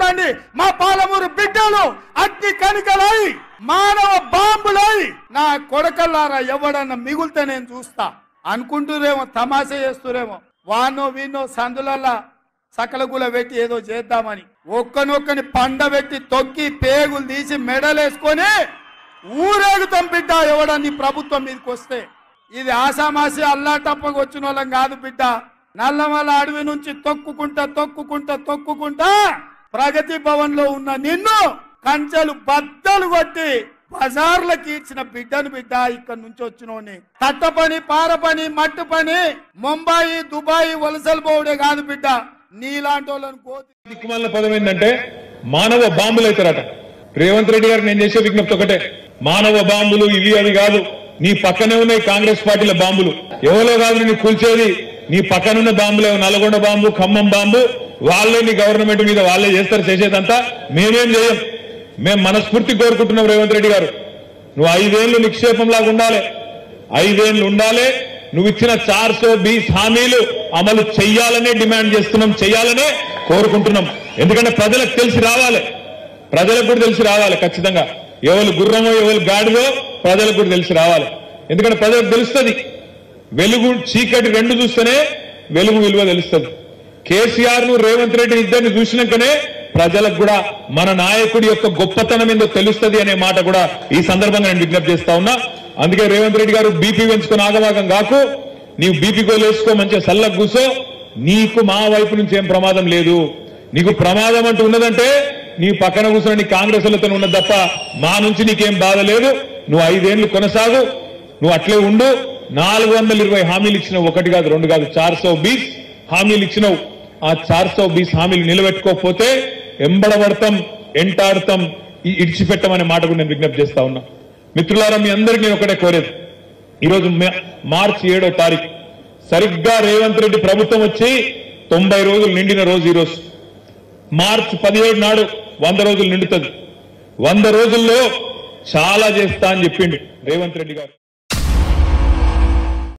చూడండి మా పాలమూరు బిడ్డలు అగ్ని కణికలై మానవ బాంబులై నా కొడకల్లారా ఎవడన్నా మిగులుతే నేను చూస్తా అనుకుంటూరేమో, తమాషా చేస్తూరేమో. వానో వీనో సందులల్లా సకలగుల పెట్టి ఏదో చేద్దామని ఒక్కనొక్కని పండబెట్టి తొక్కి పేగులు తీసి మెడలేసుకొని ఊరేగుతాం బిడ్డ. ఎవడని ప్రభుత్వం మీదకి వస్తే ఇది ఆసామాసి అల్లాటప్పకు వచ్చిన వాళ్ళం కాదు బిడ్డ. నల్లమల్ల అడవి నుంచి తొక్కుకుంటా ప్రగతి భవన్ లో ఉన్న నిన్ను కంచెలు బద్దలు కొట్టి బజార్లకి ఇచ్చిన బిడ్డను బిడ్డ. ఇక్కడ నుంచి వచ్చినోని తట్ట పని, పార పని, మట్టు పని, ముంబాయి దుబాయ్ వలసలు పోవడే కాదు బిడ్డ. నీలాంటి వాళ్ళని దిక్కుమాలిన పదం ఏంటంటే మానవ బాంబులు అవుతారట. రేవంత్ రెడ్డి గారికి నేను చేసే విజ్ఞప్తి ఒకటే, మానవ బాంబులు ఇవి అవి కాదు, నీ పక్కనే ఉన్నాయి కాంగ్రెస్ పార్టీల బాంబులు. ఎవరో కాదు నీ కూల్చేది, నీ పక్కనున్న బాంబులే. నల్గొండ బాంబు, ఖమ్మం బాంబు వాళ్ళే నీ గవర్నమెంట్ మీద వాళ్ళే చేస్తారు. చేసేదంతా మేమేం చేయం. మేము మనస్ఫూర్తి కోరుకుంటున్నాం రేవంత్ రెడ్డి గారు, నువ్వు 5 ఏళ్లు నిక్షేపంలాగా ఉండాలి, 5 ఏళ్లు ఉండాలి. నువ్వు ఇచ్చిన 420 హామీలు అమలు చెయ్యాలనే డిమాండ్ చేస్తున్నాం, చెయ్యాలనే కోరుకుంటున్నాం. ఎందుకంటే ప్రజలకు తెలిసి రావాలి, ప్రజలకు కూడా తెలిసి రావాలి. ఖచ్చితంగా ఎవరు గుర్రమో ఎవరు గాడిదో ప్రజలకు కూడా తెలిసి రావాలి. ఎందుకంటే ప్రజలకు తెలుస్తుంది, వెలుగు చీకటి రెండు చూస్తేనే వెలుగు విలువ తెలుస్తుంది. కేసీఆర్ ను రేవంత్ రెడ్డి ఇద్దరిని చూసినాకనే ప్రజలకు కూడా మన నాయకుడి యొక్క గొప్పతనం ఏందో తెలుస్తుంది అనే మాట కూడా ఈ సందర్భంగా నేను విజ్ఞప్తి చేస్తా ఉన్నా. అందుకే రేవంత్ రెడ్డి గారు బీపీ పెంచుకుని ఆగమాగం కాకు, నీవు బీపీ గోలు వేసుకో, మంచిగా సల్లకు కూసో. నీకు మా వైపు నుంచి ఏం ప్రమాదం లేదు. నీకు ప్రమాదం అంటూ ఉన్నదంటే నీ పక్కన కూర్చొని నీ కాంగ్రెస్లతో ఉన్నది తప్ప మా నుంచి నీకేం బాధ లేదు. నువ్వు 5 ఏళ్లు కొనసాగు, నువ్వు అట్లే ఉండు. 420 హామీలు ఇచ్చినావు, 1 కాదు 2 కాదు, 420 హామీలు ఇచ్చినావు. ఆ 420 హామీలు నిలబెట్టుకోకపోతే ఎంబడబడతాం, ఎంటాడతాం, ఇడిచిపెట్టమనే మాట కూడా నేను విజ్ఞప్తి చేస్తా ఉన్నా. మిత్రులారా, మీ అందరికీ నేను ఒకటే కోరేది, ఈరోజు మార్చి 7వ తారీఖు సరిగ్గా రేవంత్ రెడ్డి ప్రభుత్వం వచ్చి 90 రోజులు నిండిన రోజు ఈరోజు. మార్చి 17 నాడు 100 రోజులు నిండుతుంది. 100 రోజుల్లో చాలా చేస్తా అని చెప్పిండు రేవంత్ రెడ్డి గారు.